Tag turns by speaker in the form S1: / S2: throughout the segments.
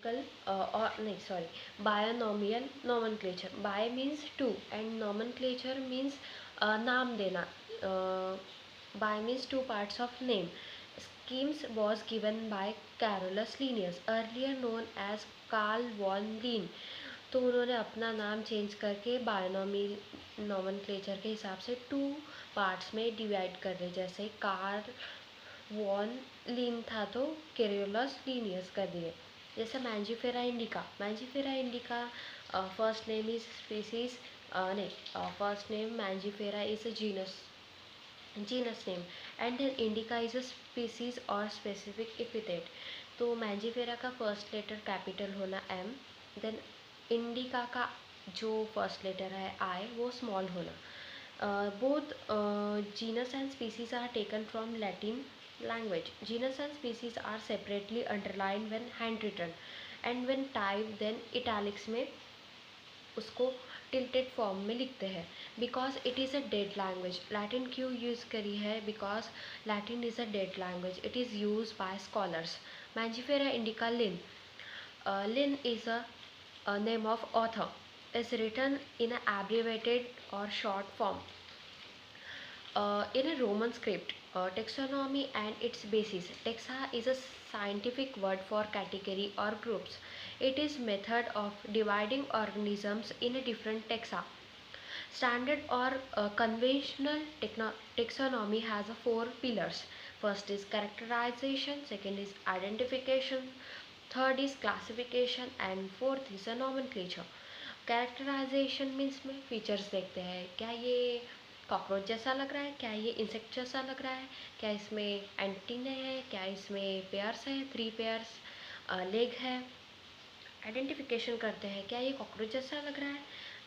S1: binomial or नहीं sorry binomial nomenclature. Bi means two and nomenclature means नाम देना. Bi means two parts of name. Schemes was given by Carolus Linnaeus, earlier known as Carl von Linné. तो उन्होंने अपना नाम change करके binomial nomenclature के हिसाब से टू पार्ट्स में डिवाइड कर रहे. जैसे कार्ल वॉन लिन था तो कैरोलस लीनियस कर दिए. जैसे Mangifera indica first name is species नहीं first name Mangifera is a genus name and then indica is a species और स्पेसिफिक एपिथेट. तो मैंजीफेरा का फर्स्ट लेटर कैपिटल होना एम, देन इंडिका का जो फर्स्ट लेटर है आई वो small होना. Both genus and species are taken from Latin language. Genus and species are separately underlined when handwritten and when typed then italics में उसको tilted form में लिखते हैं. Because it is a dead language. Latin क्यों use करी है? Because Latin is a dead language. It is used by scholars. Mangifera indica Linn. Linn is a name of author. Is written in an abbreviated or short form. In a Roman script, taxonomy and its basis. Taxa is a scientific word for category or groups. It is method of dividing organisms in a different taxa. Standard or conventional taxonomy has four pillars. First is characterization, second is identification, third is classification and fourth is a nomenclature. Characterisation means में features देखते हैं. क्या ये cockroach जैसा लग रहा है, क्या ये इंसेक्ट जैसा लग रहा है, क्या इसमें एंटीने हैं, क्या इसमें पेयर्स हैं, 3 पेयर्स लेग है. आइडेंटिफिकेशन करते हैं क्या ये कॉकरोच जैसा लग रहा है.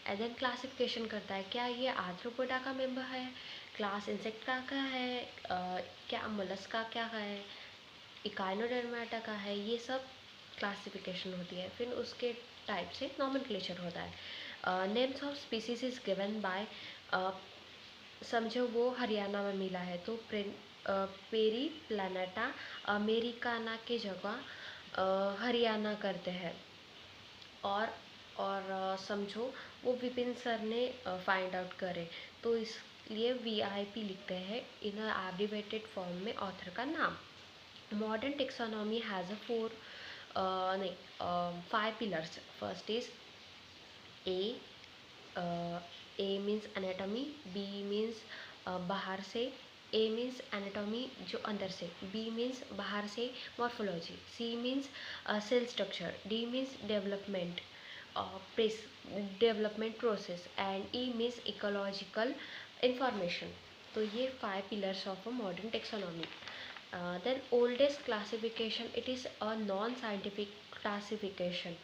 S1: एंड देन क्लासिफिकेशन करता है क्या ये आर्थ्रोपोडा का मेंबर है, क्लास इंसेक्ट का क्या है, क्या मोलस्का क्या है, इकाइनोडर्माटा का है. ये सब क्लासिफिकेशन होती है. फिर उसके टाइप से नॉमेनक्लेचर होता है. Names of species is given by समझो वो हरियाणा में मिला है तो पेरी प्लानेटा अमेरिकाना के जगह हरियाणा करते हैं. और समझो वो विपिन सर ने फाइंड आउट करे तो इसलिए VIP लिखते हैं इन एब्रिवेटेड फॉर्म में ऑथर का नाम. Modern taxonomy has a 5 pillars. First is A. A means anatomy, B means बाहर से, A means anatomy जो अंदर से, B means बाहर से morphology, C means cell structure, D means development process and E means ecological information. तो ये 5 pillars of a modern taxonomy. Then oldest classification, it is a non-scientific classification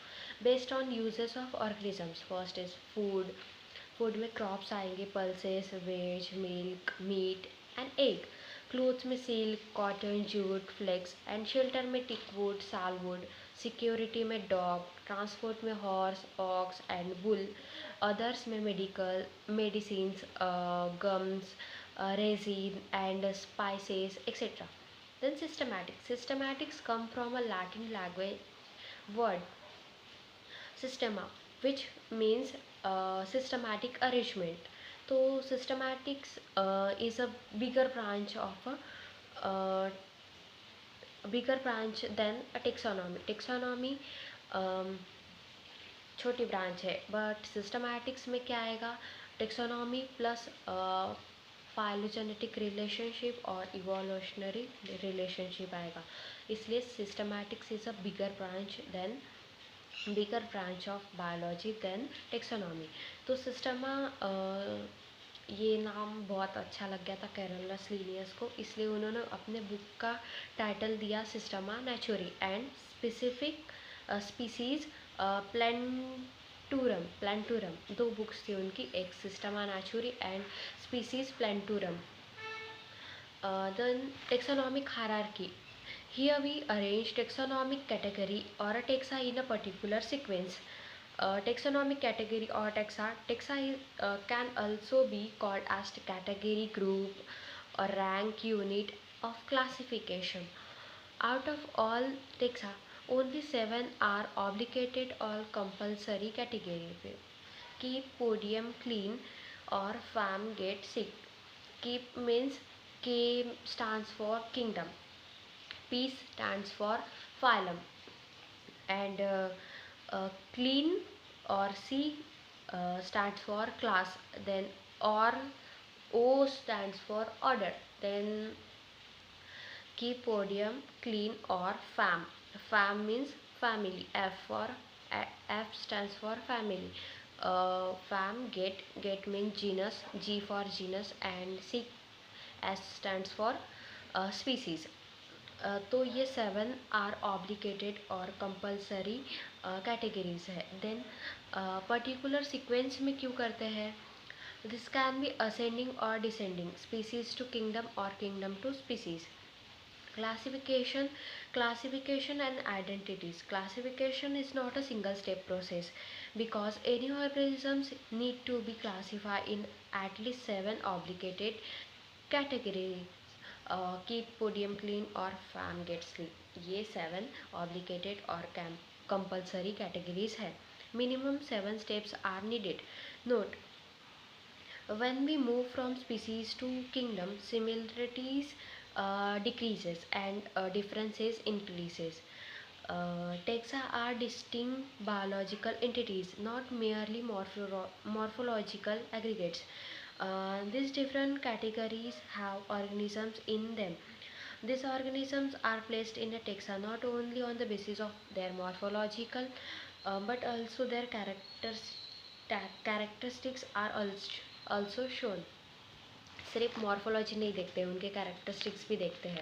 S1: based on uses of organisms. First is food. Food में crops आएंगे, pulses, veg, milk, meat and egg. Clothes में silk, cotton, jute, flax and shelter में teak wood, sal wood. Security में dog, transport में horse, ox and bull. Others में medical, medicines, gums, resin and spices etc. Then systematics. Systematics come from a Latin language word systema, which means systematic arrangement. So systematics is a bigger branch than a taxonomy. Taxonomy छोटी branch है but systematics में क्या आएगा, taxonomy plus phylogenetic relationship और evolutionary relationship आएगा. इसलिए systematics is a bigger branch of biology than taxonomy. तो सिस्टमा ये नाम बहुत अच्छा लग गया था कैरोलस लीनियस को, इसलिए उन्होंने अपने बुक का टाइटल दिया Systema Naturae and specific Species Plantarum. 2 books थी उनकी, एक Systema Naturae and Species Plantarum. Then taxonomic hierarchy. Here we arrange taxonomic category or a taxa in a particular sequence. Taxonomic category or taxa can also be called as category, group or rank unit of classification. Out of all taxa, Only 7 are obligated or compulsory category. Keep podium clean or fam get sick. Keep means K stands for kingdom. P stands for phylum. And clean or C stands for class. Then or O stands for order. Then keep podium clean or fam. Fam means family. F stands for family. Fam get means genus. G for genus and C S stands for species. तो ये 7 are obligated और compulsory categories है. Then particular sequence में क्यों करते हैं? This can be ascending और descending, species to kingdom और kingdom to species. Classification and identities. Classification is not a single step process because any organisms need to be classified in at least 7 obligated categories. Keep podium clean or fam get sleep. ये 7 obligated और compulsory categories है. Minimum 7 steps are needed. Note, when we move from species to kingdom, similarities decreases and differences increases. Taxa are distinct biological entities, not merely morphological aggregates. These different categories have organisms in them. These organisms are placed in a taxa not only on the basis of their morphological but also their characteristics are also shown. सिर्फ morphology नहीं देखते हैं, उनके characteristics भी देखते हैं.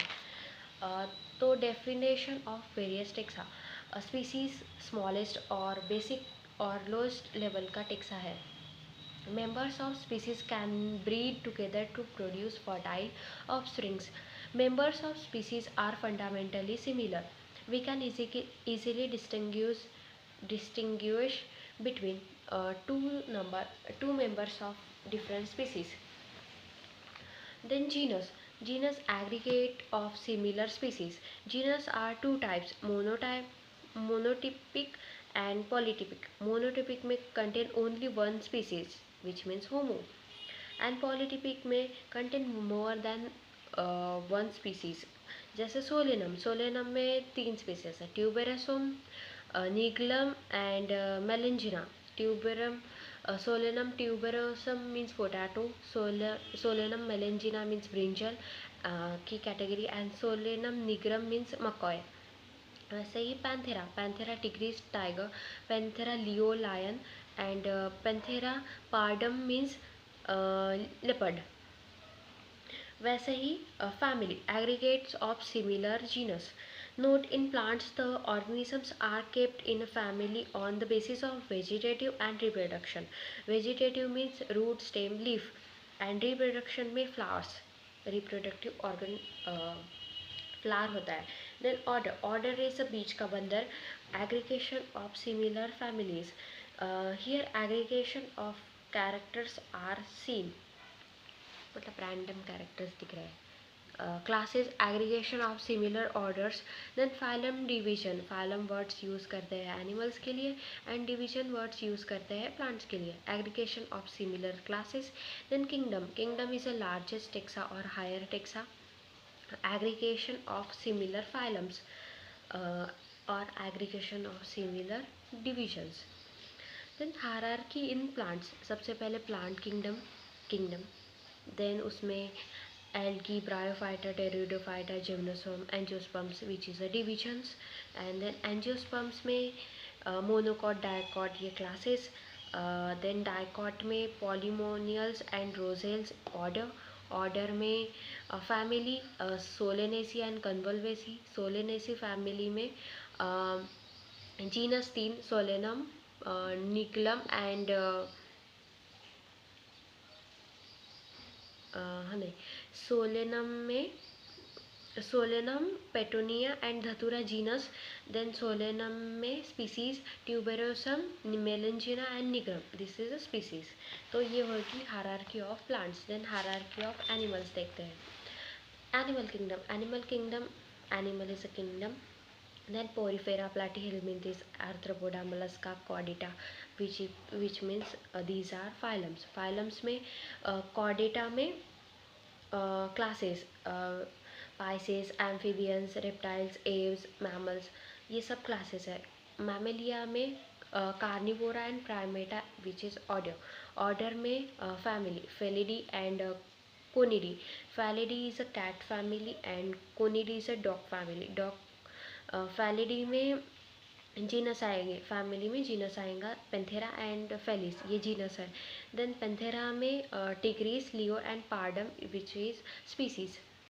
S1: तो definition of various taxa. Species smallest और बेसिक और लोएस्ट लेवल का टेक्सा है. Members of species can breed together to produce fertile offsprings. Members of species are fundamentally similar. We can easily distinguish between two members of different species. Then genus. Genus aggregate of similar species. Genus are two types, monotypic and polytypic. Monotypic may contain only one species, which means Homo, and polytypic may contain more than one species. जैसे Solanum में 3 species है, tuberosum, nigrum and melongena. Tuberosum Solanum tuberosum means potato, Solanum melangina means brinjal की category, and Solanum nigrum means मकॉय. वैसे ही Panthera tigris tiger, Panthera leo lion and Panthera pardus means leopard. वैसे ही family aggregates of similar genus. Note, in plants the organisms are kept in a family on the basis of vegetative and reproduction. Vegetative means root, stem, leaf, and reproduction में flowers. Reproductive organ flower होता है. Then order is a बीज का बंदर. Aggregation of similar families. Here aggregation of characters are seen. मतलब random characters दिख रहे हैं. Classes aggregation of similar orders. Then phylum division. phylum words use करते हैं animals के लिए and division words use करते हैं plants के लिए. Aggregation of similar classes. Then kingdom is the largest taxa or higher taxa. Aggregation of similar phylums or aggregation of similar divisions. Then hierarchy in plants. सबसे पहले plant kingdom. Then उसमें algae, bryophyta, pteridophyta, gymnosperm, angiosperms, which is a divisions. And then angiosperms में monocot, dicot ये classes. Then dicot में polymonials and rosales order में family Solanaceae and Convolvulaceae. Solanaceae family में genus 3 Solanum, Niculum and नहीं, Solanum Petunia and Datura genus. Then Solanum में species tuberosum, melongena and nigrum. This is a species. तो ये होगी hierarchy of plants. Then hierarchy of animals देखते हैं. Animal kingdom. Animal is a kingdom Then Porifera platyhelminthes, Arthropoda, Mollusca, Chordata, which means these are phylums. Phylums में Chordata में classes Pisces, amphibians, reptiles, Aves, mammals, ये सब classes है. Mammalia में Carnivora and Primata which is order. Order में family Felidae and Canidae. Felidae is a cat family and Canidae is a dog family. Dog Felidae में genus आएंगे, family में genus आएगा Panthera and Felis, ये genus है. Then Panthera में tigris, leo and pardus which is species.